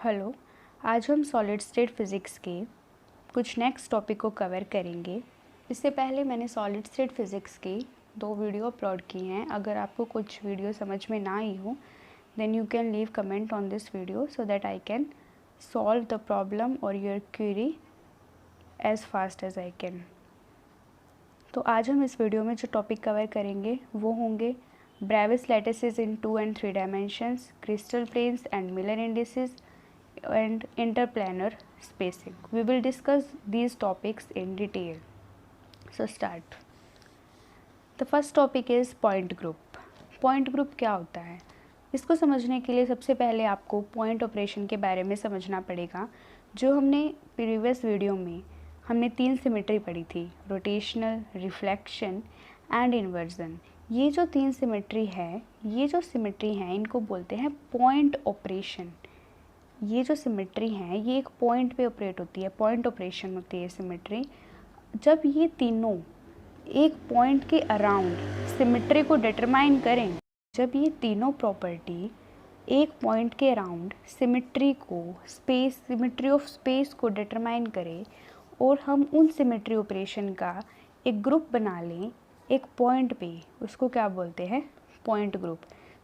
Hello. आज हम solid state physics के कुछ नेक्स्ट टॉपिक को कवर करेंगे। इससे पहले मैंने सॉलिड स्टेट फिज़िक्स की 2 वीडियो अपलोड की हैं। अगर आपको कुछ वीडियो समझ में ना आई हो then you can leave comment on this video so that I can solve the problem और your query as fast as I can. तो आज हम इस वीडियो में जो टॉपिक कवर करेंगे वो होंगे Bravais lattices in 2 and 3 dimensions, crystal planes and Miller indices and interplanar spacing. We will discuss these topics in detail. So start. The first topic is point group. Point group क्या होता है? इसको समझने के लिए सबसे पहले आपको पॉइंट ऑपरेशन के बारे में समझना पड़ेगा। जो हमने प्रीवियस वीडियो में हमने 3 सिमेट्री पढ़ी थी, रोटेशनल, रिफ्लेक्शन एंड इन्वर्जन। ये जो 3 सिमेट्री है, ये जो सिमेट्री हैं इनको बोलते हैं पॉइंट ऑपरेशन। ये जो सिमेट्री हैं ये एक पॉइंट पे ऑपरेट होती है, पॉइंट ऑपरेशन होती है सिमेट्री। जब ये तीनों एक पॉइंट के अराउंड सिमेट्री को डिटरमाइन करें, जब ये तीनों प्रॉपर्टी एक पॉइंट के अराउंड सिमेट्री को सिमेट्री ऑफ स्पेस को डिटरमाइन करें और हम उन सिमेट्री ऑपरेशन का एक ग्रुप बना लें एक पॉइंट पे, उसको क्या बोलते हैं? Point group.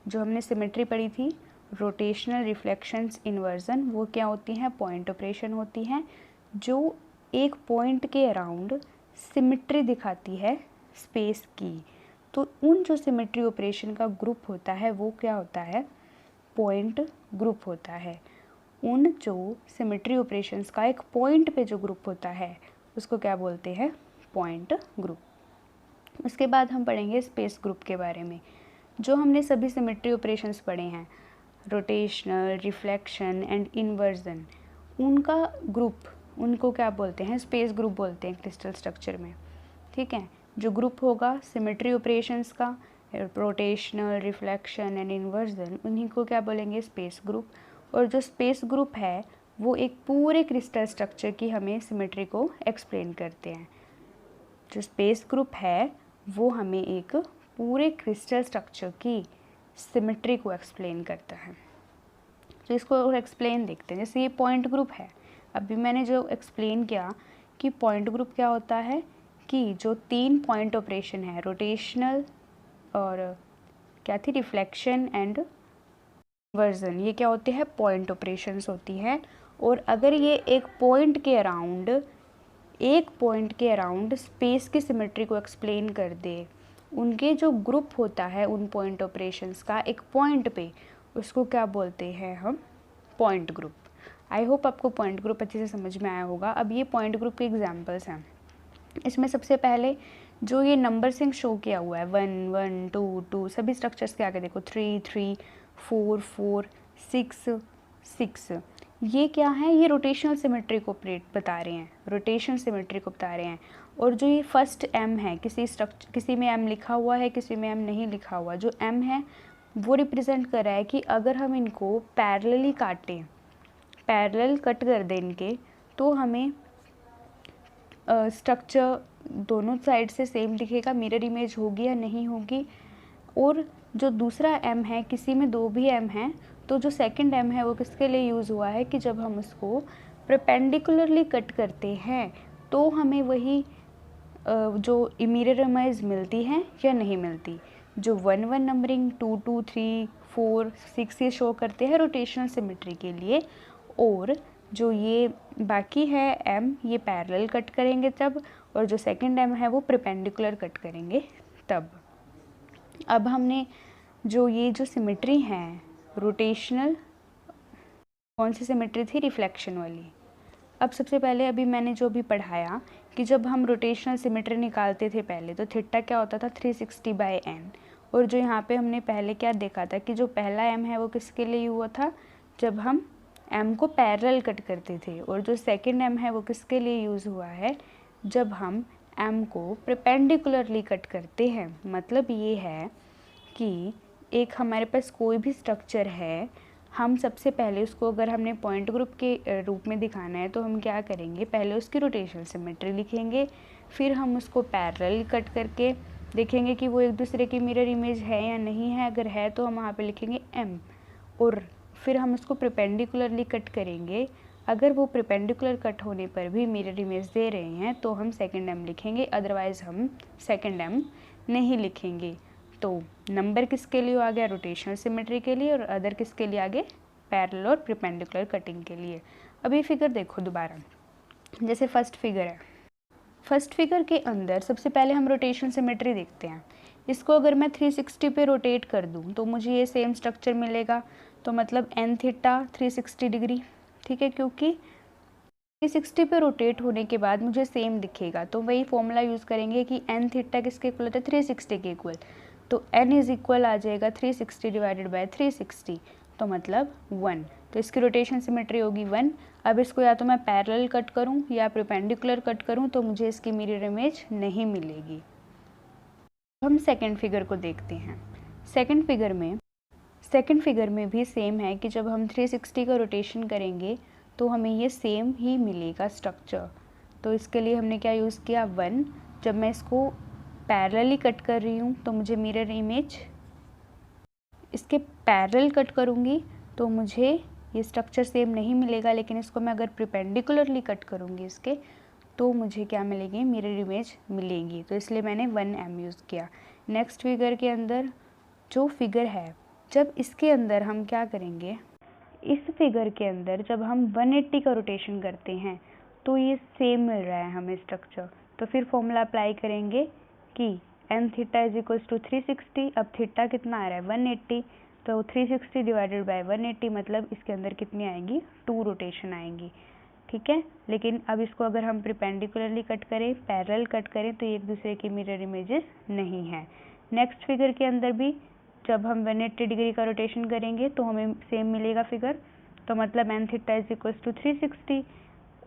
जो हमने सिमेट्री पढ़ी थी रोटेशनल, रिफ्लेक्शंस, इन्वर्जन, वो क्या होती हैं? पॉइंट ऑपरेशन होती हैं जो एक पॉइंट के अराउंड सिमेट्री दिखाती है स्पेस की। तो उन जो सिमेट्री ऑपरेशन का ग्रुप होता है वो क्या होता है? पॉइंट ग्रुप होता है। उन जो सिमेट्री ऑपरेशंस का एक पॉइंट पे जो ग्रुप होता है उसको क्या बोलते हैं? Point group. उसके बाद हम पढ़ेंगे स्पेस ग्रुप के बारे में। जो हमने सभी सिमेट्री ऑपरेशंस पढ़े हैं, रोटेशनल, रिफ्लेक्शन एंड इन्वर्जन, उनका ग्रुप, उनको क्या बोलते हैं? स्पेस ग्रुप बोलते हैं क्रिस्टल स्ट्रक्चर में। ठीक है, जो ग्रुप होगा सिमेट्री ऑपरेशंस का, रोटेशनल, रिफ्लेक्शन एंड इन्वर्जन, उन्हीं को क्या बोलेंगे? Space group. और जो स्पेस ग्रुप है वो एक पूरे क्रिस्टल स्ट्रक्चर की हमें सिमेट्री को एक्सप्लेन करते हैं। जो स्पेस ग्रुप है वो हमें एक पूरे क्रिस्टल स्ट्रक्चर की सिमेट्री को एक्सप्लेन करता है। तो इसको और एक्सप्लेन देखते हैं। जैसे ये पॉइंट ग्रुप है, अभी मैंने जो एक्सप्लेन किया कि पॉइंट ग्रुप क्या होता है कि जो 3 पॉइंट ऑपरेशन है, रोटेशनल और क्या थी, रिफ्लेक्शन एंड इन्वर्जन, ये क्या होते हैं? पॉइंट ऑपरेशंस होती है। और अगर ये एक पॉइंट के अराउंड स्पेस की सिमेट्री को एक्सप्लेन कर दे, उनके जो ग्रुप होता है उन पॉइंट ऑपरेशंस का एक पॉइंट पे, उसको क्या बोलते हैं हम? Point group. आई होप आपको पॉइंट ग्रुप अच्छे से समझ में आया होगा। अब ये पॉइंट ग्रुप के एग्जांपल्स हैं। इसमें सबसे पहले जो ये नंबरसिंग शो किया हुआ है 1 1 2 2, सभी स्ट्रक्चर्स के आगे देखो 3 3 4 4 6 6, ये क्या है? ये रोटेशनल सिमेट्री को बता रहे हैं, रोटेशन सिमेट्री को बता रहे हैं। और जो ये फर्स्ट एम है, किसी में एम लिखा हुआ है, किसी में एम नहीं लिखा हुआ, जो एम है वो रिप्रेजेंट कर रहा है कि अगर हम इनको पैरेलली काटें, पैरेलल कट कर दें इनके, तो हमें स्ट्रक्चर दोनों साइड से सेम दिखेगा, मिरर इमेज होगी या नहीं होगी। और जो दूसरा एम है, किसी में 2 भी एम हैं, तो जो सेकंड एम है वो किसके लिए यूज़ हुआ है कि जब हम उसको परपेंडिकुलरली कट करते हैं तो हमें वही जो मिरर इमेज मिलती है या नहीं मिलती। जो 1 1 नंबरिंग, 2 2 3 4 6 ये शो करते हैं रोटेशनल सिमेट्री के लिए। और जो ये बाकी है एम, ये पैरेलल कट करेंगे तब, और जो सेकंड एम है वो परपेंडिकुलर कट करेंगे तब। अब हमने जो सिमेट्री है रोटेशनल, कौन सी सिमेट्री थी? रिफ्लेक्शन वाली। अब सबसे पहले अभी मैंने जो भी पढ़ाया कि जब हम रोटेशनल सिमेट्री निकालते थे पहले, तो थीटा क्या होता था? 360/n। और जो यहाँ पे हमने पहले क्या देखा था कि जो पहला m है वो किसके लिए हुआ था? जब हम m को पैरेलल कट करते थे। और जो सेकंड m है वो किसके लिए यूज़ हुआ है? जब हम m को परपेंडिकुलरली कट करते हैं। मतलब ये है कि एक हमारे पास कोई भी स्ट्रक्चर है, हम सबसे पहले उसको अगर हमने पॉइंट ग्रुप के रूप में दिखाना है तो हम क्या करेंगे? पहले उसकी रोटेशनल सिमेट्री लिखेंगे, फिर हम उसको पैरेलल कट करके देखेंगे कि वो एक दूसरे की मिरर इमेज है या नहीं है। अगर है तो हम वहाँ पे लिखेंगे m, और फिर हम इसको परपेंडिकुलरली कट करेंगे। अगर वो परपेंडिकुलर कट होने पर भी मिरर इमेज दे रहे हैं तो हम सेकंड एम लिखेंगे, अदरवाइज़ हम सेकंड एम नहीं लिखेंगे। तो नंबर किसके लिए आ गया? रोटेशनल सिमेट्री के लिए, और अदर किसके लिए आगे? पैरेलल और परपेंडिकुलर कटिंग के लिए। अब ये फिगर देखो दोबारा, जैसे फर्स्ट फिगर है। फर्स्ट फिगर के अंदर सबसे पहले हम रोटेशनल सिमेट्री देखते हैं। इसको अगर मैं 360 पे रोटेट कर दूं तो मुझे ये सेम स्ट्रक्चर मिलेगा। तो मतलब एन थीटा 360 डिग्री, ठीक है, क्योंकि 360 पे रोटेट होने के बाद मुझे सेम दिखेगा। तो वही फॉर्मूला यूज़ करेंगे कि एन थीटा किसके इक्वल होता है? 360 के इक्वल। तो एन इज इक्वल आ जाएगा 360 डिवाइडेड बाय 360, तो मतलब 1। तो इसकी रोटेशन सिमेट्री होगी 1। अब इसको या तो मैं पैरेलल कट करूं या परपेंडिकुलर कट करूं तो मुझे इसकी मिरर इमेज नहीं मिलेगी। हम सेकंड फिगर को देखते हैं। सेकंड फिगर में भी सेम है कि जब हम 360 का रोटेशन करेंगे तो हमें ये सेम ही मिलेगा स्ट्रक्चर। तो इसके लिए हमने क्या यूज़ किया? 1। जब मैं इसको पैरेलली कट कर रही हूँ तो मुझे मिरर इमेज, इसके पैरेलल कट करूँगी तो मुझे ये स्ट्रक्चर सेम नहीं मिलेगा, लेकिन इसको मैं अगर परपेंडिकुलरली कट करूँगी इसके तो मुझे क्या मिलेगी? मिरर इमेज मिलेगी। तो इसलिए मैंने 1m यूज़ किया। नेक्स्ट फिगर के अंदर जो फिगर है, जब इसके अंदर हम क्या करेंगे, इस फिगर के अंदर जब हम 180 का रोटेशन करते हैं तो ये सेम मिल रहा है हमें स्ट्रक्चर। तो फिर फॉर्मूला अप्लाई करेंगे कि n theta is equals to 360। अब थीटा कितना आ रहा है? 180। तो 360 डिवाइडेड बाय 180 मतलब इसके अंदर कितनी आएंगी? 2 रोटेशन आएंगी, ठीक है। लेकिन अब इसको अगर हम परपेंडिकुलरली कट करें, पैरेलल कट करें तो एक दूसरे की मिरर इमेजेस नहीं है। नेक्स्ट फिगर के अंदर भी जब हम 180 डिग्री का रोटेशन करेंगे तो हमें सेम मिलेगा फिगर। तो मतलब n theta is equals to 360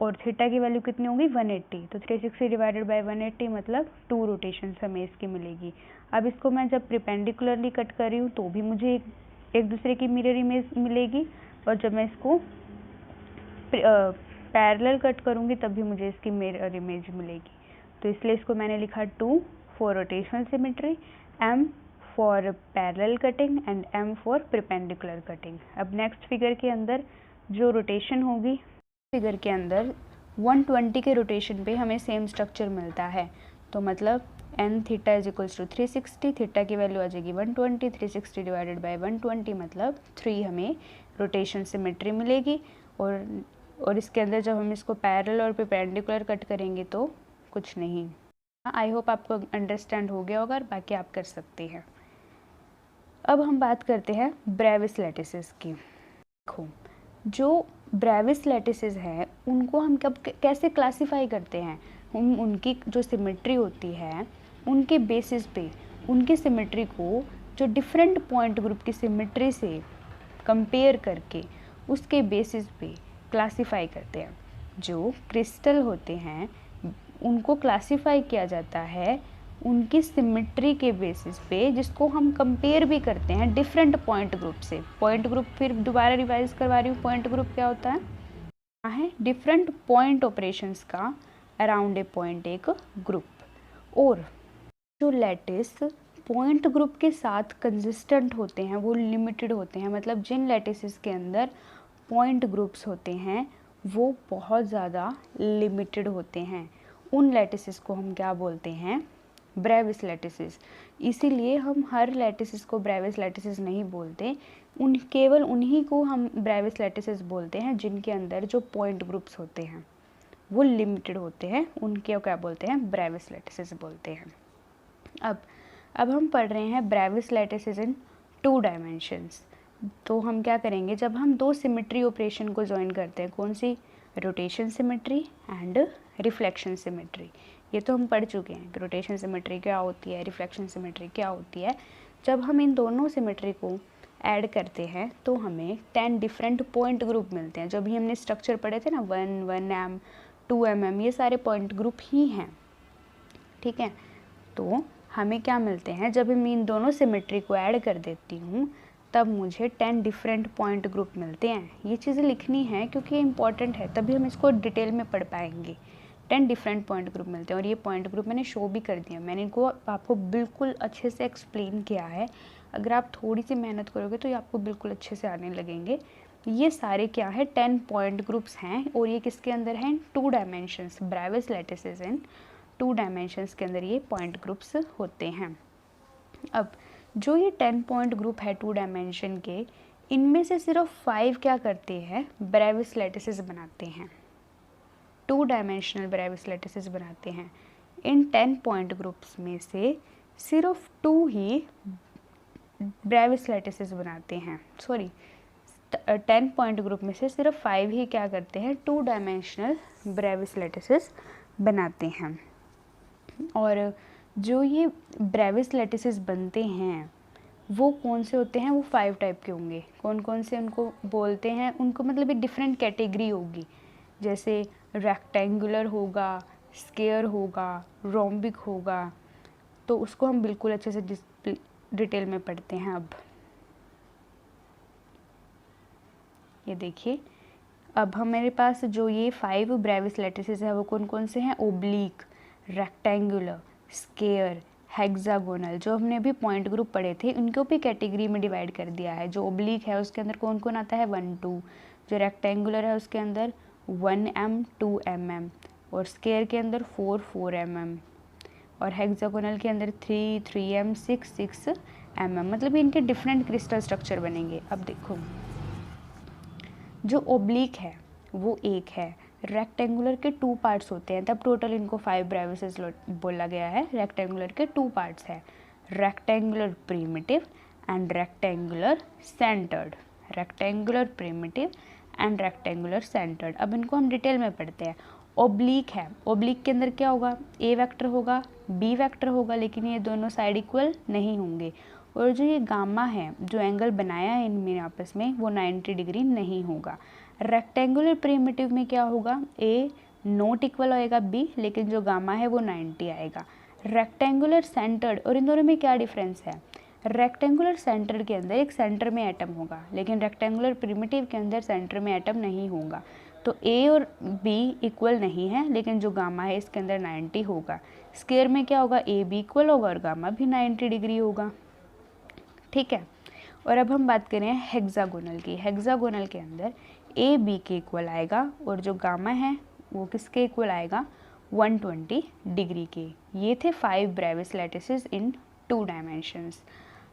और थीटा की वैल्यू कितनी होगी? 180। तो 360 डिवाइडेड बाय 180 मतलब 2 रोटेशन हमें इसकी मिलेगी। अब इसको मैं जब परपेंडिकुलरली कट कर रही हूँ तो भी मुझे एक दूसरे की मिरर इमेज मिलेगी, और जब मैं इसको पैरेलल कट करूँगी तब भी मुझे इसकी मिरर इमेज मिलेगी। तो इसलिए इसको मैंने लिखा 2 for rotational symmetry, m for parallel cutting and m for perpendicular cutting. अब नेक्स्ट फिगर के अंदर जो रोटेशन होगी, फिगर के अंदर 120 के रोटेशन पे हमें सेम स्ट्रक्चर मिलता है। तो मतलब n theta is equals to 360, theta की वैल्यू आ जाएगी 120, 360 डिवाइडेड बाय 120 मतलब 3 हमें रोटेशन सिमेट्री मिलेगी। और इसके अंदर जब हम इसको पैरेलल और परपेंडिकुलर कट करेंगे तो कुछ नहीं। आई होप आपको अंडरस्टैंड हो गया होगा, और बाकी आप कर सकते हैं। अब हम बात करते हैं ब्रेविस लैटिसेस की। देखो, जो ब्रेविस लैटिसेस है उनको हम कब कैसे क्लासीफाई करते हैं? हम उनकी जो सिमेट्री होती है उनके बेसिस पे उनकी सिमेट्री को जो डिफरेंट पॉइंट ग्रुप की सिमेट्री से कंपेयर करके उसके बेसिस पे क्लासीफाई करते हैं। जो क्रिस्टल होते हैं उनको क्लासीफाई किया जाता है उनकी सिमेट्री के बेसिस पे, जिसको हम कंपेयर भी करते हैं डिफरेंट पॉइंट ग्रुप से। पॉइंट ग्रुप फिर दोबारा रिवाइज करवा रही हूँ, पॉइंट ग्रुप क्या होता है? डिफरेंट पॉइंट ऑपरेशंस का अराउंड ए पॉइंट एक ग्रुप। और जो लैटिस पॉइंट ग्रुप के साथ कंसिस्टेंट होते हैं वो लिमिटेड होते हैं। मतलब जिन लैटिसेस के अंदर पॉइंट ग्रुप्स होते हैं वो बहुत ज़्यादा लिमिटेड होते हैं, उन लैटिसेस को हम क्या बोलते हैं? Brevis lattices. इसीलिए हम हर लैटिसेस को ब्रेविस लैटिसेस नहीं बोलते, केवल उन्हीं को हम ब्रेविस लैटिसेस बोलते हैं जिनके अंदर जो पॉइंट ग्रुप्स होते हैं वो लिमिटेड होते हैं, उनके क्या बोलते हैं? ब्रेविस लैटिसेस बोलते हैं। अब हम पढ़ रहे हैं ब्रेविस लैटिसेस इन 2 डायमेंशंस। तो हम क्या करेंगे, जब हम 2 सिमेट्री ऑपरेशन को ज्वाइन करते हैं, कौन सी? Rotation symmetry and reflection symmetry. ये तो हम पढ़ चुके हैं कि रोटेशन सिमेट्री क्या होती है, रिफ्लेक्शन सिमेट्री क्या होती है। जब हम इन दोनों सिमेट्री को ऐड करते हैं तो हमें 10 डिफरेंट पॉइंट ग्रुप मिलते हैं। जो भी हमने स्ट्रक्चर पढ़े थे ना, 1m 2mm, ये सारे पॉइंट ग्रुप ही हैं, ठीक है। तो हमें क्या मिलते हैं, जब हम इन दोनों सिमेट्री को ऐड कर देती हूँ तब मुझे 10 डिफरेंट पॉइंट ग्रुप मिलते हैं। ये चीज़ें लिखनी है क्योंकि ये इंपॉर्टेंट है, तभी हम इसको डिटेल में पढ़ पाएंगे। 10 डिफरेंट पॉइंट ग्रुप मिलते हैं, और ये पॉइंट ग्रुप मैंने शो भी कर दिया। मैंने इनको आपको बिल्कुल अच्छे से एक्सप्लेन किया है, अगर आप थोड़ी सी मेहनत करोगे तो ये आपको बिल्कुल अच्छे से आने लगेंगे। ये सारे क्या है 10 पॉइंट ग्रुप्स हैं और ये किसके अंदर हैं 2 dimensions, Brevis lattices in 2 dimensions के अंदर ये पॉइंट ग्रुप्स होते हैं। अब जो ये 10 पॉइंट ग्रुप है 2 डायमेंशन के, इनमें से सिर्फ 5 क्या करते हैं ब्रेविस लैटिसेस बनाते हैं, 2 डायमेंशनल ब्रेविस लैटिसेस बनाते हैं। इन 10 पॉइंट ग्रुप्स में से सिर्फ 2 ही ब्रेविस लैटिसेस बनाते हैं, 10 पॉइंट ग्रुप में से सिर्फ 5 ही क्या करते हैं 2 डायमेंशनल ब्रेविस लैटिसेस बनाते हैं। और जो ये ब्रेविस लैटिसेस बनते हैं वो कौन से होते हैं, वो 5 टाइप के होंगे। कौन कौन से उनको बोलते हैं, उनको मतलब एक डिफरेंट कैटेगरी होगी, जैसे रेक्टेंगुलर होगा, स्क्वायर होगा, रोम्बिक होगा, तो उसको हम बिल्कुल अच्छे से डिटेल में पढ़ते हैं। अब ये देखिए, अब हमारे पास जो ये 5 ब्रेविस लैटिसेस है वो कौन कौन से हैं, ओब्लिक, रेक्टेंगुलर, स्क्वायर, हेक्सागोनल। जो हमने अभी पॉइंट ग्रुप पढ़े थे उनको भी कैटेगरी में डिवाइड कर दिया है। जो ओब्लिक है उसके अंदर कौन कौन आता है 1, 2, जो रेक्टेंगुलर है उसके अंदर 1 mm 2 mm, और स्क्वायर के अंदर 4 4 mm, और हेक्सागोनल के अंदर 3 3 m 6 6 mm। मतलब इनके डिफरेंट क्रिस्टल स्ट्रक्चर बनेंगे। अब देखो, जो ओब्लिक है वो एक है, रेक्टेंगुलर के 2 पार्ट्स होते हैं, तब टोटल इनको 5 ब्रेविसेस बोला गया है। रेक्टेंगुलर के 2 पार्ट्स है, rectangular primitive and rectangular centred, rectangular primitive and rectangular centred. अब इनको हम डिटेल में पढ़ते हैं। ओब्लिक है, ओब्लिक के अंदर क्या होगा, ए वेक्टर होगा, बी वेक्टर होगा, लेकिन ये दोनों साइड इक्वल नहीं होंगे। और जो ये गामा है, जो एंगल बनाया है इनमें आपस में, वो 90 डिग्री नहीं होगा। रेक्टेंगुलर प्रिमिटिव में क्या होगा, ए नॉट इक्वल होएगा बी, लेकिन जो गामा है वो 90 आएगा। रेक्टेंगुलर सेंटर्ड, और इन दोनों में क्या डिफरेंस है, रेक्टेंगुलर सेंटर के अंदर एक सेंटर में एटम होगा, लेकिन रेक्टेंगुलर प्रिमिटिव के अंदर सेंटर में एटम नहीं होगा। तो ए और बी इक्वल नहीं है, लेकिन जो गामा है इसके अंदर 90 होगा। स्क्वायर में क्या होगा, ए बी इक्वल होगा और गामा भी 90 डिग्री होगा। ठीक है, और अब हम बात करें हेक्सागोनल की। हेक्सागोनल के अंदर ए बी के इक्वल आएगा और जो गामा है वो किसके इक्वल आएगा, 120 डिग्री के। ये थे 5 ब्रेविस लैटिसेस इन 2 डायमेंशंस।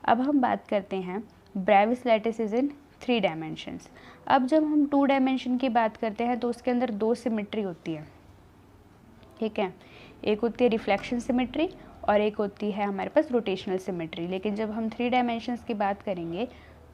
अब हम बात करते हैं ब्रेविस लैटिसेस इन 3 डायमेंशंस। अब जब हम 2 डायमेंशन की बात करते हैं तो उसके अंदर 2 सिमेट्री होती है। ठीक है, एक होती है रिफ्लेक्शन सिमेट्री और एक होती है हमारे पास रोटेशनल सिमेट्री। लेकिन जब हम 3 डायमेंशंस की बात करेंगे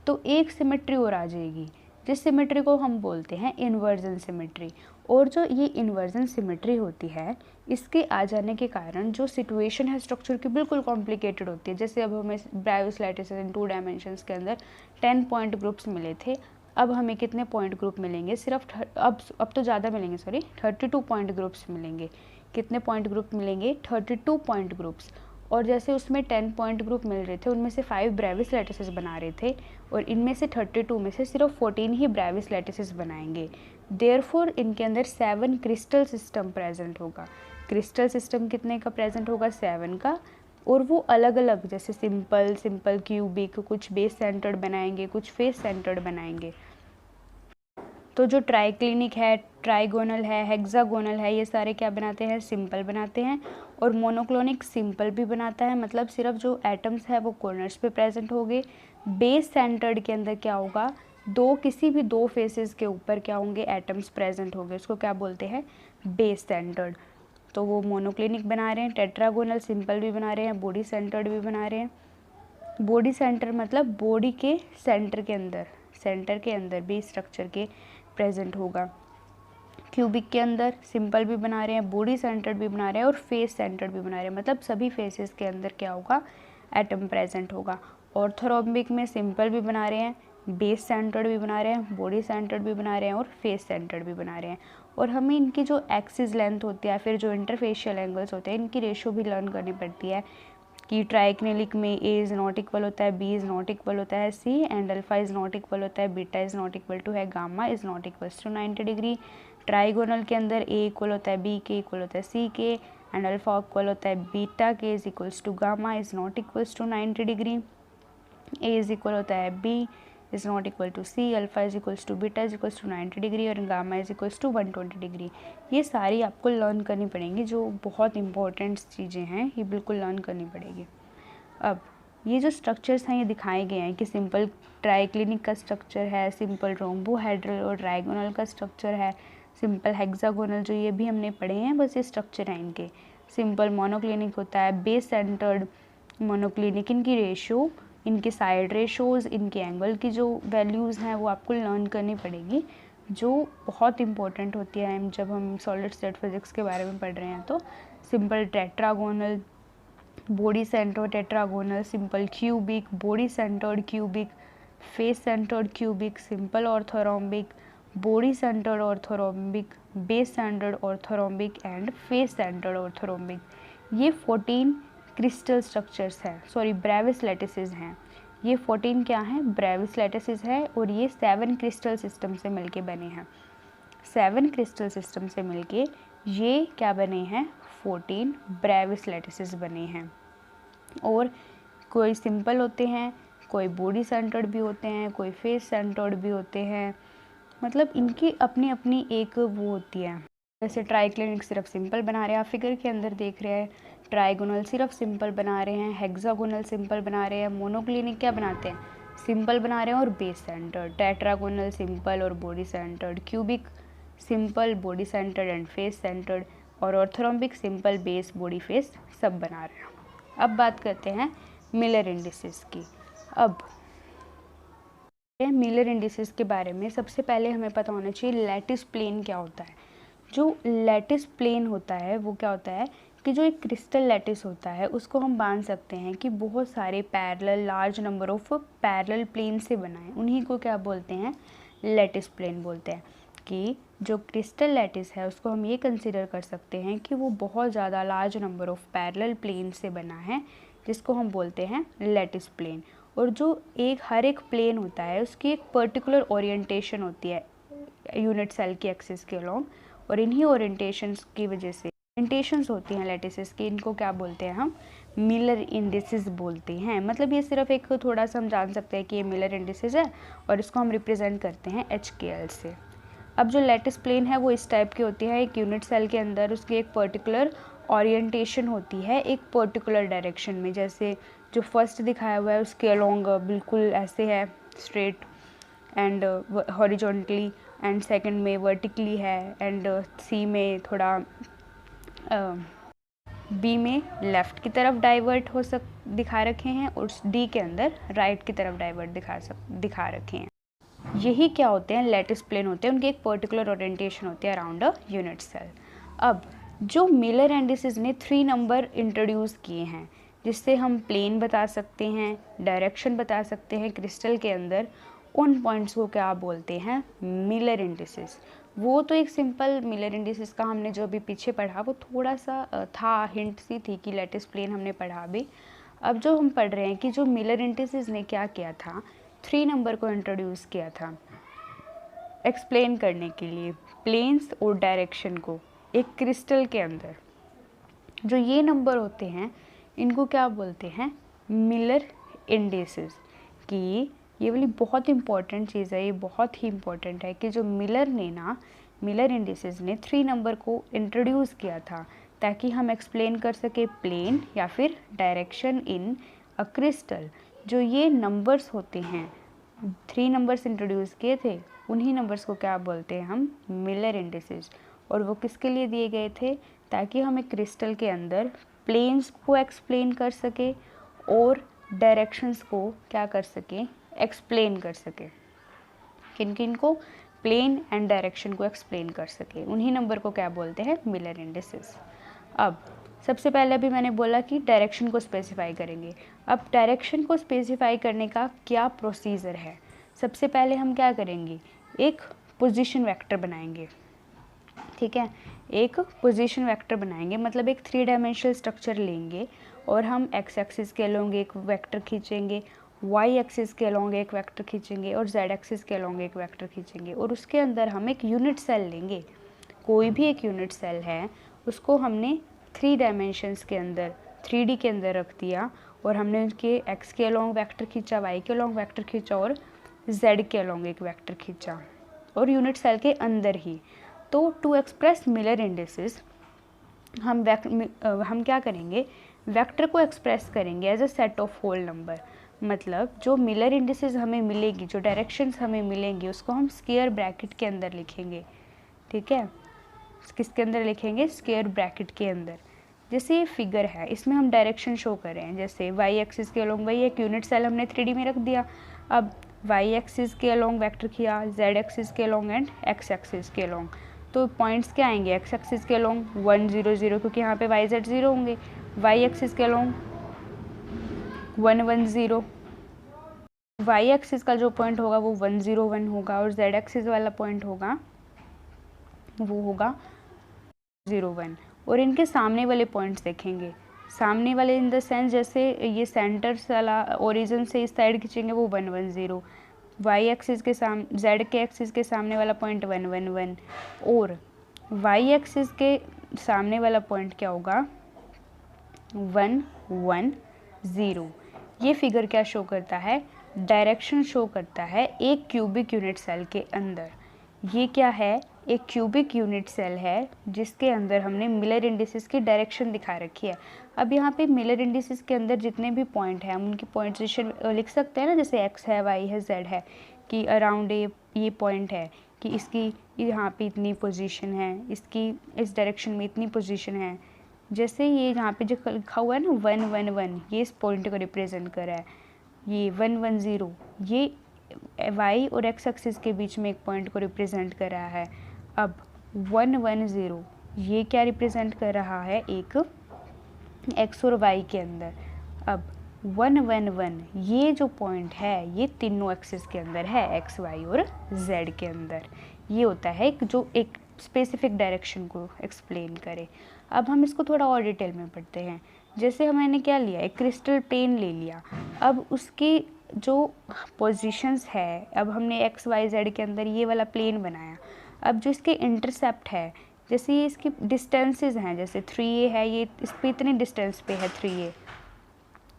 तो एक सिमेट्री और आ जाएगी, जिस सिमेट्री को हम बोलते हैं इन्वर्जन सिमेट्री। और जो ये इन्वर्जन सिमेट्री होती है, इसके आ जाने के कारण जो सिचुएशन है स्ट्रक्चर की बिल्कुल कॉम्प्लिकेटेड होती है। जैसे अब हमें ब्रेविस लैटिसेस इन 2 डायमेंशंस के अंदर 10 पॉइंट ग्रुप्स मिले थे, अब हमें कितने पॉइंट ग्रुप मिलेंगे, सिर्फ अब तो ज़्यादा मिलेंगे, 32 पॉइंट ग्रुप्स मिलेंगे। कितने पॉइंट ग्रुप मिलेंगे, 32 पॉइंट ग्रुप्स। और जैसे उसमें 10 पॉइंट ग्रुप मिल रहे थे, उनमें से 5 ब्रेविस लैटिसेस बना रहे थे, और इनमें से 32 में से सिर्फ 14 ही ब्रेविस लैटिसेस बनाएंगे। देयरफॉर इनके अंदर 7 क्रिस्टल सिस्टम प्रेजेंट होगा। क्रिस्टल सिस्टम कितने का प्रेजेंट होगा, 7 का। और वो अलग अलग, जैसे सिंपल क्यूबिक, कुछ बेस सेंटर्ड बनाएंगे, कुछ फेस सेंटर्ड बनाएंगे। तो जो ट्राइक्लिनिक है, ट्राइगोनल है, हेक्सागोनल है, ये सारे क्या बनाते हैं, सिंपल बनाते हैं। और मोनोक्लोनिक सिंपल भी बनाता है, मतलब सिर्फ जो एटम्स है वो कॉर्नर्स पे प्रेजेंट होंगे। बेस सेंटर्ड के अंदर क्या होगा, किसी भी 2 फेसेस के ऊपर क्या होंगे, एटम्स प्रेजेंट होंगे, उसको क्या बोलते हैं, बेस सेंटर्ड। तो वो मोनोक्लिनिक बना रहे हैं। टेट्रागोनल सिंपल भी बना रहे हैं, बॉडी सेंटर्ड भी बना रहे हैं। बॉडी सेंटर मतलब बॉडी के सेंटर के अंदर भी स्ट्रक्चर के प्रेजेंट होगा। क्यूबिक के अंदर सिंपल भी बना रहे हैं, बॉडी सेंटर्ड भी बना रहे हैं और फेस सेंटर्ड भी बना रहे हैं, मतलब सभी फेसेस के अंदर क्या होगा, एटम प्रेजेंट होगा। ऑर्थोरोम्बिक में सिंपल भी बना रहे हैं, बेस सेंटर्ड भी बना रहे हैं, बॉडी सेंटर्ड भी बना रहे हैं और फेस सेंटर्ड भी बना रहे हैं। और हमें इनकी जो एक्सिस लेंथ होती है, फिर जो इंटरफेशियल एंगल्स होते हैं, इनकी रेशियो भी लर्न करनी पड़ती है कि ट्राइक्लिनिक में ए इज़ नॉट इक्वल होता है, बी इज़ नॉट इक्वल होता है c, and alpha is not equal होता है, beta is not equal to है gamma is not equals to 90 degree. Trigonal के अंदर ए इक्वल होता है बी के इक्वल होता है सी के, एंड अल्फा इक्वल होता है बीटा के is equals to gamma is not equals to 90 degree. A is equal होता है b is not equal to c, alpha is equals to beta is equals to 90 degree और gamma is equals to 120 degree. ये सारी आपको learn करनी पड़ेंगी, जो बहुत इंपॉर्टेंट चीज़ें हैं, ये बिल्कुल लर्न करनी पड़ेगी। अब ये जो स्ट्रक्चर्स हैं ये दिखाए गए हैं कि सिंपल ट्राइक्लिनिक का स्ट्रक्चर है, सिंपल रोम्बोहेड्रल और ट्राइगोनल का स्ट्रक्चर है, सिंपल हेक्सागोनल, जो ये भी हमने पढ़े हैं, बस ये स्ट्रक्चर हैं इनके। सिंपल मोनोक्लिनिक होता है, बेस सेंटर्ड मोनोक्लिनिक, इनकी रेशो, इनके साइड रेशोज़, इनके एंगल की जो वैल्यूज़ हैं वो आपको लर्न करनी पड़ेगी, जो बहुत इंपॉर्टेंट होती है जब हम सॉलिड स्टेट फिजिक्स के बारे में पढ़ रहे हैं। तो simple tetragonal, body centred tetragonal, simple cubic, body centred cubic, face centred cubic, simple orthorhombic, body centred orthorhombic, base centred orthorhombic and face centred orthorhombic. ये 14 क्रिस्टल स्ट्रक्चर्स हैं, सॉरी ब्रेविस लैटिसेस हैं। ये 14 क्या हैं? ब्रेविस लैटिसेस है और ये 7 crystal system से मिलके बने हैं। 7 क्रिस्टल सिस्टम से मिलके ये क्या बने हैं? 14 ब्रेविस लैटिसेस बने हैं। और कोई सिंपल होते हैं, कोई बॉडी सेंटर्ड भी होते हैं, कोई फेस सेंटर्ड भी होते हैं, मतलब इनकी अपनी अपनी एक वो होती है। जैसे ट्राइक्लिनिक सिर्फ सिंपल बना रहे हैं, आप फिगर के अंदर देख रहे हैं, ट्राइगोनल सिर्फ सिंपल बना रहे हैं, हेक्सागोनल सिंपल बना रहे हैं, मोनोक्लिनिक क्या बनाते हैं? सिंपल बना रहे हैं और बेस सेंटर्ड, टेट्रागोनल सिंपल और body centred, cubic simple, body centred and face centred, और orthorhombic simple, base, body, face सब बना रहे हैं। अब बात करते हैं मिलर इंडिसेस की। अब मिलर इंडिसेस के बारे में सबसे पहले हमें पता होना चाहिए लैटिस प्लेन क्या होता है। जो लैटिस प्लेन होता है वो क्या होता है कि जो एक क्रिस्टल लैटिस होता है उसको हम मान सकते हैं कि बहुत सारे parallel, large number of parallel plane से बना है, उन्हीं को क्या बोलते हैं? लैटिस प्लेन बोलते हैं। कि जो क्रिस्टल लैटिस है उसको हम ये कंसिडर कर सकते हैं कि वो बहुत ज़्यादा large number of parallel plane से बना है, जिसको हम बोलते हैं लैटिस प्लेन। और जो हर एक प्लेन होता है उसकी एक पर्टिकुलर ओरिएंटेशन होती है यूनिट सेल की एक्सिस के अलोंग, और इन्हीं ओरिएंटेशंस की वजह से ओरिएंटेशंस होती हैं लैटिसेस की, इनको क्या बोलते हैं हम? मिलर इंडिसेस बोलते हैं। मतलब ये सिर्फ एक थोड़ा सा हम जान सकते हैं कि ये मिलर इंडिसेस है और इसको हम रिप्रेजेंट करते हैं HKL से। अब जो लैटिस प्लेन है वो इस टाइप की होती है, एक यूनिट सेल के अंदर उसकी एक पर्टिकुलर ओरिएंटेशन होती है एक पर्टिकुलर डायरेक्शन में। जैसे जो फर्स्ट दिखाया हुआ है उसके अलोंग बिल्कुल ऐसे है straight and horizontally, and second में वर्टिकली है, एंड सी में थोड़ा बी में लेफ़्ट की तरफ डाइवर्ट दिखा रखे हैं, और डी के अंदर राइट की तरफ डाइवर्ट दिखा रखे हैं। यही क्या होते हैं? लैटिस प्लेन होते हैं, उनकी एक पर्टिकुलर ओरिएंटेशन होती है अराउंड अ यूनिट सेल। अब जो मिलर इंडिसेस ने 3 नंबर इंट्रोड्यूस किए हैं, जिससे हम प्लेन बता सकते हैं, डायरेक्शन बता सकते हैं क्रिस्टल के अंदर, उन पॉइंट्स को क्या बोलते हैं? Miller indices. वो तो एक सिंपल मिलर इंडिसेस का हमने जो अभी पीछे पढ़ा वो थोड़ा सा था, हिंट सी थी कि लैटिस प्लेन हमने पढ़ा अभी। अब जो हम पढ़ रहे हैं कि जो मिलर इंडिसेस ने क्या किया था, 3 नंबर को इंट्रोड्यूस किया था एक्सप्लेन करने के लिए प्लेन्स और डायरेक्शन को एक क्रिस्टल के अंदर। जो ये नंबर होते हैं इनको क्या बोलते हैं? Miller indices. कि ये वाली बहुत इंपॉर्टेंट चीज़ है, ये बहुत ही इंपॉर्टेंट है कि जो मिलर इंडिसेस ने 3 नंबर को इंट्रोड्यूस किया था ताकि हम एक्सप्लेन कर सके प्लेन या फिर डायरेक्शन इन अ क्रिस्टल। जो ये नंबर्स होते हैं 3 नंबर्स इंट्रोड्यूस किए थे, उन्हीं नंबर्स को क्या बोलते हैं हम? Miller indices. और वो किसके लिए दिए गए थे? ताकि हम एक क्रिस्टल के अंदर प्लेन्स को एक्सप्लेन कर सके और डायरेक्शंस को क्या कर सके? एक्सप्लेन कर सके। किन किन को? प्लेन एंड डायरेक्शन को एक्सप्लेन कर सके। उन्हीं नंबर को क्या बोलते हैं? Miller indices. अब सबसे पहले अभी मैंने बोला कि डायरेक्शन को स्पेसिफाई करेंगे। अब डायरेक्शन को स्पेसिफाई करने का क्या प्रोसीजर है? सबसे पहले हम क्या करेंगे? एक पोजीशन वेक्टर बनाएंगे। ठीक है, एक पोजीशन वेक्टर बनाएंगे, मतलब एक 3 डायमेंशनल स्ट्रक्चर लेंगे और हम एक्स एक्सिस के अलोंग एक वेक्टर खींचेंगे, वाई एक्सिस के अलोंग एक वेक्टर खींचेंगे और जेड एक्सिस के अलोंग एक वेक्टर खींचेंगे, और उसके अंदर हम एक यूनिट सेल लेंगे। कोई भी एक यूनिट सेल है उसको हमने 3 डायमेंशंस के अंदर 3D के अंदर रख दिया और हमने उनके x के अलॉन्ग वेक्टर खींचा, y के अलॉन्ग वेक्टर खींचा और z के अलॉन्ग एक वेक्टर खींचा, और यूनिट सेल के अंदर ही। तो टू एक्सप्रेस मिलर इंडिसेस हम क्या करेंगे, वेक्टर को एक्सप्रेस करेंगे as a set of whole number. मतलब जो मिलर इंडिसेस हमें मिलेगी, जो डायरेक्शंस हमें मिलेंगी, उसको हम स्क्वायर ब्रैकेट के अंदर लिखेंगे। ठीक है, किसके अंदर लिखेंगे, स्क्वायर ब्रैकेट के अंदर। जैसे ये फिगर है, इसमें हम डायरेक्शन शो कर रहे हैं, जैसे वाई एक्सिस के अलोंग, वही एक यूनिट सेल हमने 3D में रख दिया। अब वाई एक्सिस के अलोंग वेक्टर किया, जेड एक्सिस के अलोंग एंड एक्स एक्सिस के अलोंग। तो पॉइंट्स क्या आएंगे, एक्स एक्सिस के अलोंग 1 0 0, क्योंकि यहाँ पे वाई जेड 0 होंगे। वाई एक्सिस के अलोंग 1 1 0, वाई एक्सिस का जो पॉइंट होगा वो 1 0 1 होगा, और जेड एक्सिस वाला पॉइंट होगा वो होगा 0 1। और इनके सामने वाले पॉइंट्स देखेंगे, सामने वाले इन द सेंस जैसे ये सेंटर वाला ओरिजिन से इस साइड खींचेंगे वो 1 1 0, वाई एक्सिस के सामने, जेड के एक्सिस के सामने वाला पॉइंट 1 1 1, और वाई एक्सिस के सामने वाला पॉइंट क्या होगा 1 1 0। ये फिगर क्या शो करता है, डायरेक्शन शो करता है एक क्यूबिक यूनिट सेल के अंदर। ये क्या है, एक क्यूबिक यूनिट सेल है जिसके अंदर हमने मिलर इंडिसेस की डायरेक्शन दिखा रखी है। अब यहाँ पे मिलर इंडिसेस के अंदर जितने भी पॉइंट हैं हम उनकी पोजीशन लिख सकते हैं ना, जैसे x है, y है, z है, कि अराउंड ये पॉइंट है कि इसकी यहाँ पे इतनी पोजीशन है, इसकी इस डायरेक्शन में इतनी पोजीशन है। जैसे ये यहाँ पे जो लिखा हुआ है ना 1 1 1, ये इस पॉइंट को रिप्रेजेंट कर रहा है। ये 1 1 0 ये y और x एक्सिस के बीच में एक पॉइंट को रिप्रेजेंट कर रहा है। अब 1 1 0 ये क्या रिप्रेजेंट कर रहा है, एक x और y के अंदर। अब 1 1 1 ये जो पॉइंट है ये तीनों एक्सिस के अंदर है, x y और z के अंदर। ये होता है जो एक स्पेसिफिक डायरेक्शन को एक्सप्लेन करे। अब हम इसको थोड़ा और डिटेल में पढ़ते हैं। जैसे मैंने क्या लिया, एक क्रिस्टल प्लेन ले लिया। अब उसकी जो पोजीशंस है, अब हमने एक्स वाई जेड के अंदर ये वाला प्लेन बनाया। अब जो इसके इंटरसेप्ट है, जैसे ये इसकी डिस्टेंसेस हैं, जैसे 3a है, ये इस पे इतने डिस्टेंस पे है 3a,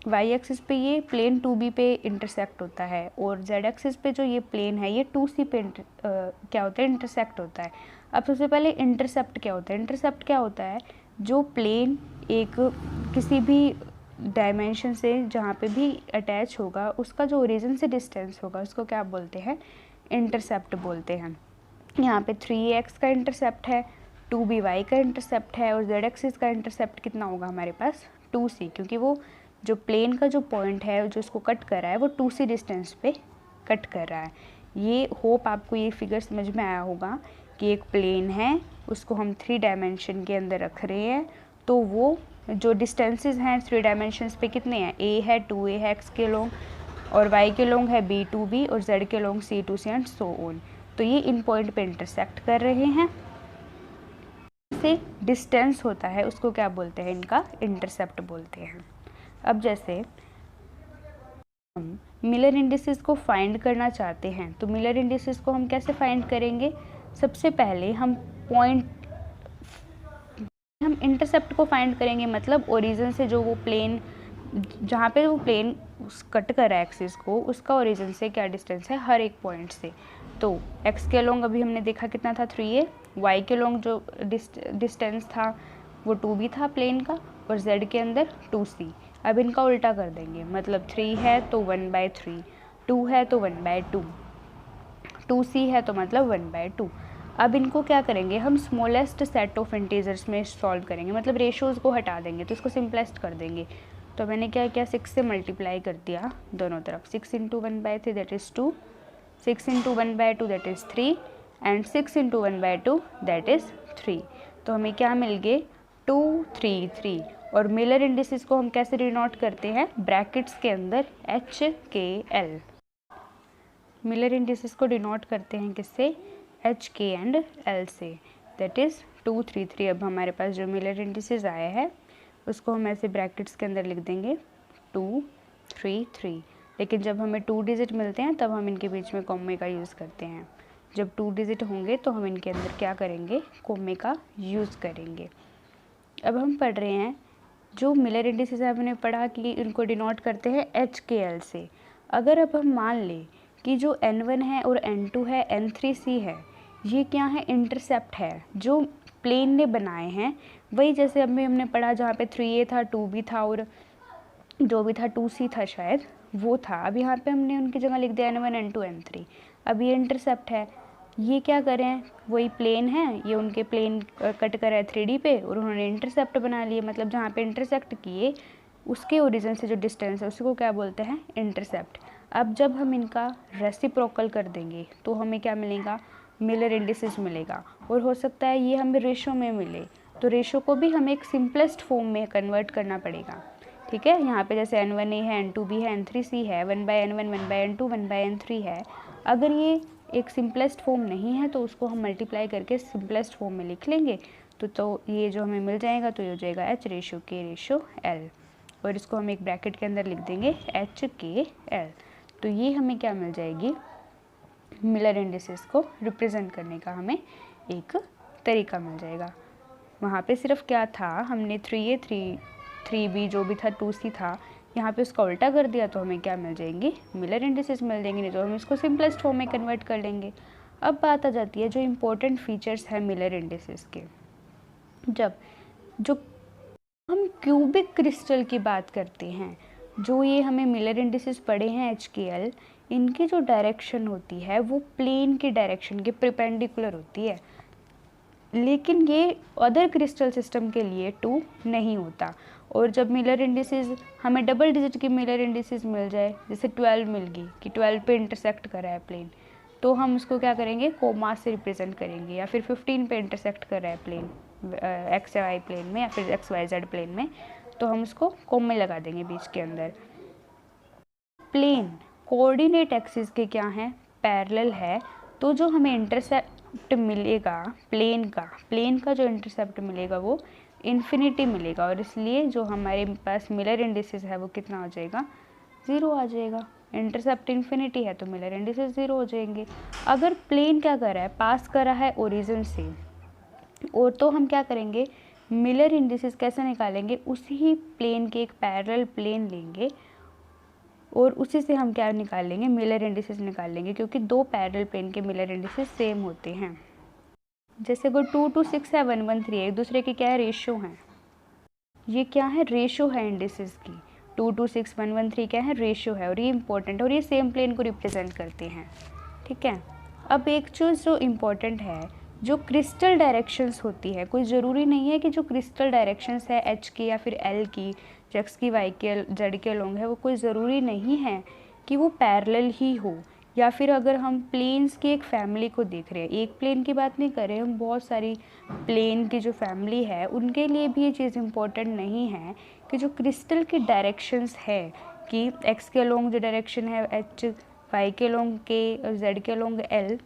वाई एक्सिस पे ये प्लेन 2b पे इंटरसेक्ट होता है, और जेड एक्सिस पे जो ये प्लेन है ये 2c पे क्या होता है, इंटरसेक्ट होता है। अब सबसे पहले इंटरसेप्ट क्या होता है, इंटरसेप्ट क्या होता है, जो प्लेन एक किसी भी डायमेंशन से जहाँ पे भी अटैच होगा उसका जो ओरिजिन से डिस्टेंस होगा उसको क्या बोलते हैं, इंटरसेप्ट बोलते हैं। यहाँ पे 3x का इंटरसेप्ट है, 2by का इंटरसेप्ट है, और z एक्सिस का इंटरसेप्ट कितना होगा हमारे पास 2c, क्योंकि वो जो प्लेन का जो पॉइंट है जो इसको कट कर रहा है वो 2c डिस्टेंस पे कट कर रहा है। ये होप आपको ये फिगर समझ में आया होगा कि एक प्लेन है उसको हम 3 डायमेंशन के अंदर रख रहे हैं, तो वो जो डिस्टेंसेस हैं 3 डायमेंशंस पे कितने हैं, a है 2a है x के लोंग, और y के लोंग है b 2b, और z के लोंग c 2c and so on. तो ये इन पॉइंट पे इंटरसेक्ट कर रहे हैं, से डिस्टेंस होता है उसको क्या बोलते हैं, इनका इंटरसेप्ट बोलते हैं। अब जैसे हम मिलर इंडिसेस को फाइंड करना चाहते हैं, तो मिलर इंडिसेस को हम कैसे फाइंड करेंगे, सबसे पहले हम इंटरसेप्ट को फाइंड करेंगे। मतलब ओरिजिन से जो वो प्लेन, जहाँ पे वो प्लेन कट कर रहा है एक्सिस को, उसका ओरिजिन से क्या डिस्टेंस है हर एक पॉइंट से। तो x के लॉन्ग अभी हमने देखा कितना था 3a, y के लॉन्ग जो डिस्टेंस था वो 2b था प्लेन का, और z के अंदर 2c। अब इनका उल्टा कर देंगे, मतलब 3 है तो 1/3, 2 है तो 1/2, 2c है तो मतलब 1/2। अब इनको क्या करेंगे, हम स्मॉलेस्ट सेट ऑफ इंटीजर्स में सॉल्व करेंगे, मतलब रेशोज़ को हटा देंगे तो इसको सिंपलेस्ट कर देंगे। तो मैंने क्या किया, 6 से मल्टीप्लाई कर दिया दोनों तरफ, 6 × 1/3 that is 2, 6 × 1/2 that is 3, and 6 × 1/2 that is 3। तो हमें क्या मिल गए 2 3 3। और मिलर इंडिसेस को हम कैसे डिनोट करते हैं, ब्रैकेट्स के अंदर HKL। मिलर इंडिसेस को डिनोट करते हैं किससे, HK एंड L से, दैट इज़ 2 3 3। अब हमारे पास जो मिलर इंडिसेस आए हैं उसको हम ऐसे ब्रैकेट्स के अंदर लिख देंगे 2 3 3। लेकिन जब हमें 2 डिजिट मिलते हैं तब हम इनके बीच में कॉमे का यूज़ करते हैं। जब 2 डिजिट होंगे तो हम इनके अंदर क्या करेंगे, कॉमे का यूज़ करेंगे। अब हम पढ़ रहे हैं जो मिलर इंडिसेस हमने पढ़ा कि इनको डिनोट करते हैं HKL से। अगर अब हम मान लें कि जो N1 है और N2 है, N3C है, ये क्या है, इंटरसेप्ट है जो प्लेन ने बनाए हैं। वही जैसे अभी हमने पढ़ा जहाँ पे 3A था, 2B था और जो भी था 2C था शायद, वो था। अब यहाँ पे हमने उनकी जगह लिख दिया N1 N2 N3। अब ये इंटरसेप्ट है, ये क्या करें, वही प्लेन है, ये उनके प्लेन कट कर है 3D पे और उन्होंने इंटरसेप्ट बना लिए। मतलब जहाँ पे इंटरसेक्ट किए उसके ओरिजिन से जो डिस्टेंस है उसको क्या बोलते हैं, इंटरसेप्ट। अब जब हम इनका रेसिप्रोकल कर देंगे तो हमें क्या मिलेगा, मिलर इंडिसेस मिलेगा। और हो सकता है ये हमें रेशो में मिले, तो रेशो को भी हमें एक सिंपलेस्ट फॉर्म में कन्वर्ट करना पड़ेगा। ठीक है, यहाँ पे जैसे N1A है, N2B है, N3C है, 1/N1 1/N2 1/N3 है। अगर ये एक सिंपलेस्ट फॉर्म नहीं है तो उसको हम मल्टीप्लाई करके सिंपलेस्ट फॉर्म में लिख लेंगे। तो ये जो हमें मिल जाएगा तो ये हो जाएगा H/K/L, और इसको हम एक ब्रैकेट के अंदर लिख देंगे HKL। तो ये हमें क्या मिल जाएगी, मिलर इंडिसेस को रिप्रेजेंट करने का हमें एक तरीका मिल जाएगा। वहाँ पे सिर्फ क्या था, हमने 3A 3B जो भी था 2C था, यहाँ पे उसका उल्टा कर दिया तो हमें क्या मिल जाएंगे, मिलर इंडिसेस मिल जाएंगे। नहीं तो हम इसको सिंपलेस्ट फॉर्म में कन्वर्ट कर लेंगे। अब बात आ जाती है जो इम्पोर्टेंट फीचर्स है मिलर इंडिसेस के। जब जो हम क्यूबिक क्रिस्टल की बात करते हैं, जो ये हमें मिलर इंडिसेस पढ़े हैं HKL, इनकी जो डायरेक्शन होती है वो प्लेन की डायरेक्शन के परपेंडिकुलर होती है। लेकिन ये अदर क्रिस्टल सिस्टम के लिए 2 नहीं होता। और जब मिलर इंडिसेस हमें डबल डिजिट की मिलर इंडिसेस मिल जाए, जैसे 12 मिल गई कि 12 पे इंटरसेक्ट कर रहा है प्लेन, तो हम उसको क्या करेंगे, कोमा से रिप्रेजेंट करेंगे। या फिर 15 पे इंटरसेक्ट कर रहा है प्लेन XY प्लेन में या फिर XYZ प्लेन में, तो हम उसको कोम में लगा देंगे बीच के अंदर। प्लेन कोऑर्डिनेट एक्सिस के क्या है, पैरेलल है। तो जो हमें इंटरसेप्ट मिलेगा प्लेन का जो इंटरसेप्ट मिलेगा वो इन्फिनिटी मिलेगा। और इसलिए जो हमारे पास मिलर इंडिसेस है वो कितना हो जाएगा, 0 आ जाएगा। इंटरसेप्ट इन्फिनिटी है तो मिलर इंडिसेस 0 हो जाएंगे। अगर प्लेन क्या कर रहा है, पास कर रहा है ओरिजिन से, और तो हम क्या करेंगे, मिलर इंडिसेस कैसे निकालेंगे, उसी ही प्लेन के एक पैरेलल प्लेन लेंगे और उसी से हम क्या निकाल लेंगे, मिलर इंडिसेस निकाल लेंगे। क्योंकि दो पैरेलल प्लेन के मिलर इंडिसेस सेम होते हैं। जैसे कोई 2 2 6 है, 1 1 3 एक दूसरे की क्या है, रेशो है। ये क्या है, रेशो है इंडिसेस की। 2 2 6 1 1 3 क्या है, रेशो है। और ये इंपॉर्टेंट है और ये सेम प्लेन को रिप्रेजेंट करते हैं। ठीक है, अब एक चीज़ जो इम्पोर्टेंट है, जो क्रिस्टल डायरेक्शंस होती है, कोई ज़रूरी नहीं है कि जो क्रिस्टल डायरेक्शंस है H की या फिर L की, जो X की Y के Z के अलोंग है, वो कोई ज़रूरी नहीं है कि वो पैरेलल ही हो। या फिर अगर हम प्लेन्स की एक फैमिली को देख रहे हैं, एक प्लेन की बात नहीं कर रहे हम, बहुत सारी प्लेन की जो फैमिली है उनके लिए भी ये चीज़ इम्पोर्टेंट नहीं है कि जो क्रिस्टल की डायरेक्शंस है कि X के अलोंग जो डायरेक्शन है H, Y के अलोंग K और Z के अलोंग L,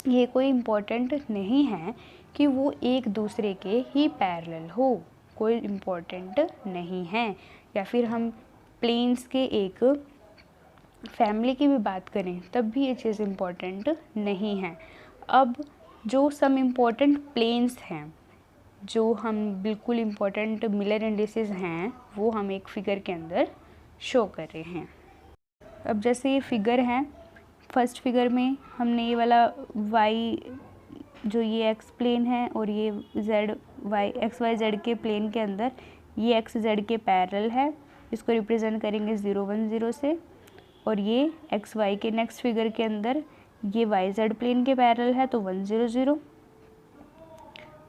ये कोई इम्पोर्टेंट नहीं है कि वो एक दूसरे के ही पैरेलल हो, कोई इम्पोर्टेंट नहीं है। या फिर हम प्लेन्स के एक फैमिली की भी बात करें तब भी ये चीज़ इम्पोर्टेंट नहीं है। अब जो सम इम्पोर्टेंट प्लेन्स हैं, जो हम बिल्कुल इम्पोर्टेंट मिलर इंडिसेस हैं, वो हम एक फिगर के अंदर शो कर रहे हैं। अब जैसे ये फिगर है, फर्स्ट फिगर में हमने ये वाला y, जो ये x प्लेन है और ये z y x y z के प्लेन के अंदर ये x z के पैरेलल है, इसको रिप्रेजेंट करेंगे 0 1 0 से। और ये x y के नेक्स्ट फिगर के अंदर ये y z प्लेन के पैरेलल है तो 1 0 0।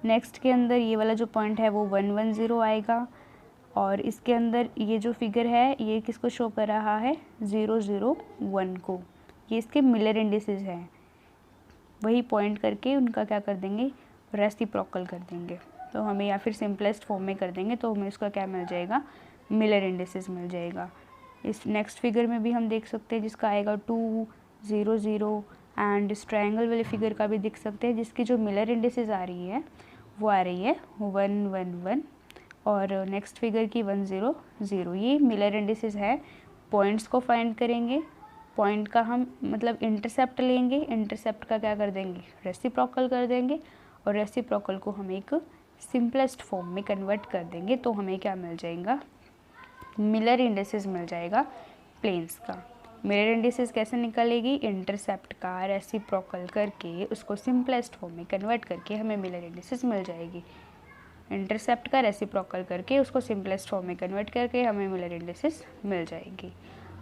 नेक्स्ट के अंदर ये वाला जो पॉइंट है वो 1 1 0 आएगा। और इसके अंदर ये जो फिगर है ये किसको शो कर रहा है, 0 0 1 को। ये इसके मिलर इंडिसेस हैं, वही पॉइंट करके उनका क्या कर देंगे, रेसिप्रोकल कर देंगे। तो हमें या फिर सिंपलेस्ट फॉर्म में कर देंगे तो हमें इसका क्या मिल जाएगा, मिलर इंडिसेस मिल जाएगा। इस नेक्स्ट फिगर में भी हम देख सकते हैं जिसका आएगा 2 0 0। एंड इस ट्रायंगल वाले फिगर का भी देख सकते हैं जिसकी जो मिलर इंडिसेस आ रही है वो आ रही है 1 1 1 और नेक्स्ट फिगर की 1 0 0। ये मिलर इंडिसेस है। पॉइंट्स को फाइंड करेंगे, पॉइंट का हम मतलब इंटरसेप्ट लेंगे, इंटरसेप्ट का क्या कर देंगे, रेसिप्रोकल कर देंगे। और रेसिप्रोकल को हम एक सिंपलेस्ट फॉर्म में कन्वर्ट कर देंगे तो हमें क्या मिल जाएगा, मिलर इंडिसेस मिल जाएगा प्लेन्स का। मिरर इंडिसेस कैसे निकलेगी, इंटरसेप्ट का रेसिप्रोकल करके उसको सिंपलेस्ट फॉर्म में कन्वर्ट करके हमें मिलर इंडिसेस मिल जाएगी। इंटरसेप्ट का रेसिप्रोकल करके उसको सिंपलेस्ट फॉर्म में कन्वर्ट करके हमें मिलर इंडिसेस मिल जाएगी।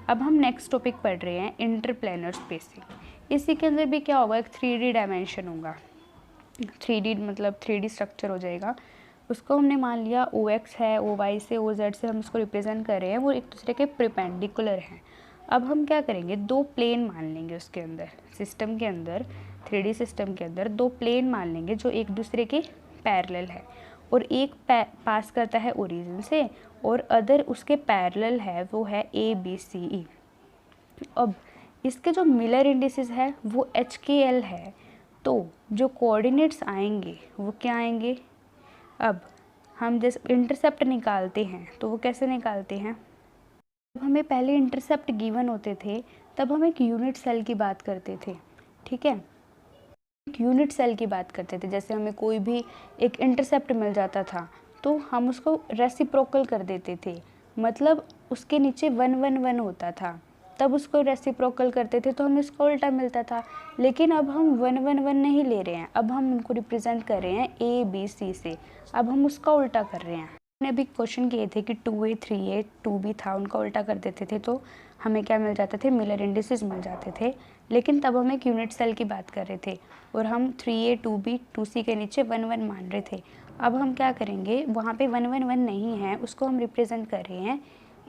अब हम नेक्स्ट टॉपिक पढ़ रहे हैं इंटरप्लेनर स्पेसिंग। इसी के अंदर भी क्या होगा, एक 3D डायमेंशन होगा। 3D मतलब 3D स्ट्रक्चर हो जाएगा। उसको हमने मान लिया OX है, OY से OZ से हम उसको रिप्रेजेंट कर रहे हैं, वो एक दूसरे के परपेंडिकुलर हैं। अब हम क्या करेंगे, दो प्लेन मान लेंगे उसके अंदर, सिस्टम के अंदर 3D सिस्टम के अंदर दो प्लेन मान लेंगे जो एक दूसरे के पैरेलल है, और एक पास करता है ओरिजिन से और अदर उसके पैरेलल है, वो है ABCE। अब इसके जो मिलर इंडिसेस है वो HKL है, तो जो कोऑर्डिनेट्स आएंगे वो क्या आएंगे। अब हम जैसे इंटरसेप्ट निकालते हैं तो वो कैसे निकालते हैं, जब हमें पहले इंटरसेप्ट गिवन होते थे तब हम एक यूनिट सेल की बात करते थे, ठीक है, एक यूनिट सेल की बात करते थे। जैसे हमें कोई भी एक इंटरसेप्ट मिल जाता था तो हम उसको रेसिप्रोकल कर देते थे, मतलब उसके नीचे 1 1 1 होता था, तब उसको रेसिप्रोकल करते थे तो हमें उसका उल्टा मिलता था। लेकिन अब हम 1 1 1 नहीं ले रहे हैं, अब हम उनको रिप्रेजेंट कर रहे हैं ABC से, अब हम उसका उल्टा कर रहे हैं। हमने अभी क्वेश्चन किए थे कि 2A 3A 2B था, उनका उल्टा कर देते थे तो हमें क्या मिल जाते थे, मिलर इंडिसेस मिल जाते थे। लेकिन तब हम एक यूनिट सेल की बात कर रहे थे और हम 3A 2B 2C के नीचे 1 1 मान रहे थे। अब हम क्या करेंगे, वहाँ पे 1 1 1 नहीं है, उसको हम रिप्रेजेंट कर रहे हैं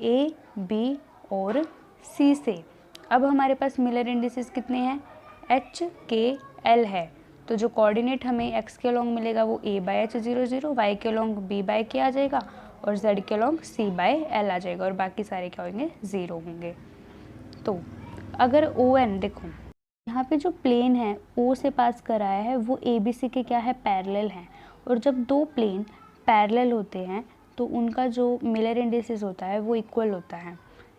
A B और C से। अब हमारे पास मिलर इंडिसेस कितने हैं, HKL है, तो जो कोऑर्डिनेट हमें x के लॉन्ग मिलेगा वो A/H 0 0, y के लॉन्ग B/K आ जाएगा और z के लॉन्ग C/L आ जाएगा, और बाकी सारे क्या होंगे, 0 होंगे। तो अगर ON देखो, यहाँ पे जो प्लेन है O से पास कराया है वो ABC के क्या है, पैरेलल है, और जब दो प्लेन पैरेलल होते हैं तो उनका जो मिलर इंडिसेस होता है वो इक्वल होता है।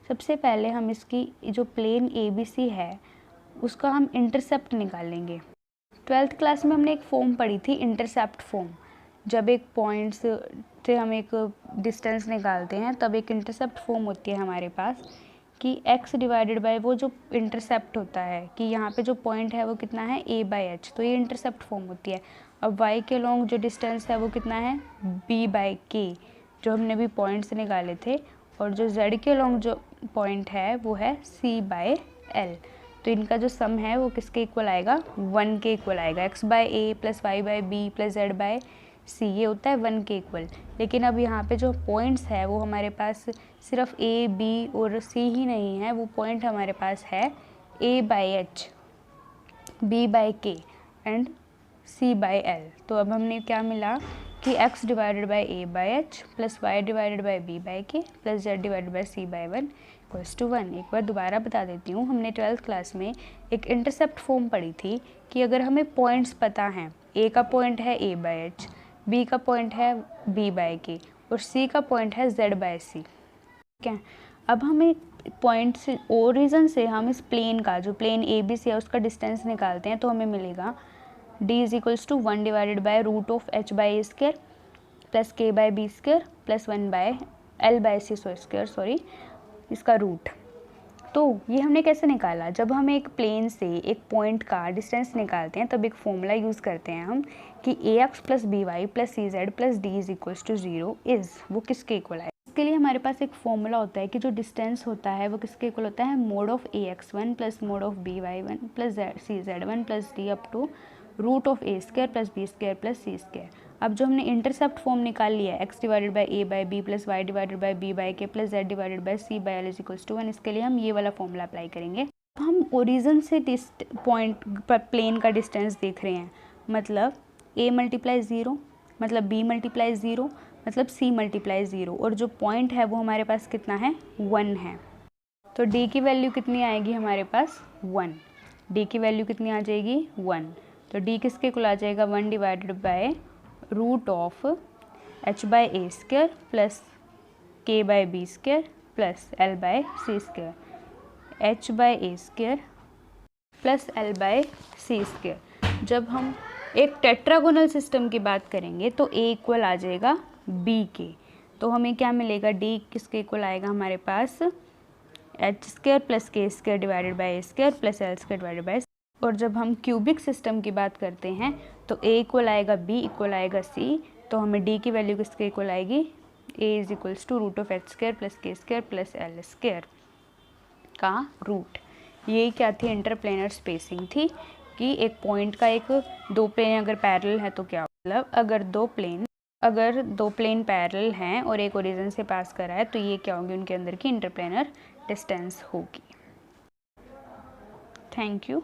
सबसे पहले हम इसकी जो प्लेन ABC है उसका हम इंटरसेप्ट निकालेंगे। 12th क्लास में हमने एक फॉर्म पढ़ी थी, इंटरसेप्ट फॉर्म। जब एक पॉइंट्स से हम एक डिस्टेंस निकालते हैं तब एक इंटरसेप्ट फॉर्म होती है हमारे पास कि x डिवाइडेड बाय वो जो इंटरसेप्ट होता है कि यहाँ पे जो पॉइंट है वो कितना है, A/H, तो ये इंटरसेप्ट फॉर्म होती है। अब y के लॉन्ग जो डिस्टेंस है वो कितना है, B/K, जो हमने अभी पॉइंट से निकाले थे, और जो z के लॉन्ग जो पॉइंट है वो है C/L। तो इनका जो सम है वो किसके इक्वल आएगा, 1 के इक्वल आएगा। x/A plus y/B plus z/C ये होता है 1 के इक्वल। लेकिन अब यहाँ पे जो पॉइंट्स है वो हमारे पास सिर्फ A B और C ही नहीं है, वो पॉइंट हमारे पास है A/H B/K एंड C/L। तो अब हमने क्या मिला कि x divided by A/H plus y divided by B/K plus z divided by C/1 equals to 1। एक बार दोबारा बता देती हूँ, हमने 12th क्लास में एक इंटरसेप्ट फॉर्म पढ़ी थी कि अगर हमें पॉइंट्स पता हैं, A का पॉइंट है A/H, B का पॉइंट है B/K और C का पॉइंट है Z/C, ठीक है। अब हमें पॉइंट से ओरिजिन से हम इस प्लेन का, जो प्लेन ABC है उसका डिस्टेंस निकालते हैं तो हमें मिलेगा D is equals to 1 divided by root of H/A square plus K/B square plus 1/L/C square, sorry, इसका रूट। तो ये हमने कैसे निकाला, जब हम एक प्लेन से एक पॉइंट का डिस्टेंस निकालते हैं तब एक फॉर्मूला यूज़ करते हैं हम कि AX plus BY plus CZ plus D is equals to 0 is, वो किसके इक्वल है। इसके लिए हमारे पास एक फॉर्मूला होता है कि जो डिस्टेंस होता है वो किसके इक्वल होता है, mod of AX1 plus mod of BY1 plus CZ1 plus D up to root of A square plus B square plus C square. अब जो हमने इंटरसेप्ट फॉर्म निकाल लिया है x divided by A/B plus y divided by B/K plus z divided by C/L is equals to 1, इसके लिए हम ये वाला फॉर्मूला अप्लाई करेंगे। हम ओरिजिन से पॉइंट पर प्लेन का डिस्टेंस देख रहे हैं, मतलब A मल्टीप्लाई 0 मतलब B मल्टीप्लाई 0 मतलब C मल्टीप्लाई 0, और जो पॉइंट है वो हमारे पास कितना है, 1 है। तो D की वैल्यू कितनी आएगी हमारे पास, 1। D की वैल्यू कितनी आ जाएगी, 1। तो D किसके इक्वल आ जाएगा, 1 divided by root of H/A square plus K/B square plus L/C square, H/A square plus L/C square. जब हम एक टेट्रागोनल सिस्टम की बात करेंगे तो A इक्वल आ जाएगा B के, तो हमें क्या मिलेगा, D किसके इक्वल आएगा हमारे पास, H square plus K square divided by A square plus L square divided by. और जब हम क्यूबिक सिस्टम की बात करते हैं तो A इक्वल आएगा B इक्वल आएगा C, तो हमें D की वैल्यू किसके इक्वल आएगी, A is equals to root of H square plus K square plus L square का रूट। ये क्या थी, इंटरप्लेनर स्पेसिंग थी कि एक पॉइंट का एक दो प्लेन अगर पैरेलल है तो क्या, मतलब अगर दो प्लेन पैरेलल हैं और एक ओरिजिन से पास कर रहा है तो ये क्या होंगे, उनके अंदर की इंटरप्लेनर डिस्टेंस होगी। Thank you.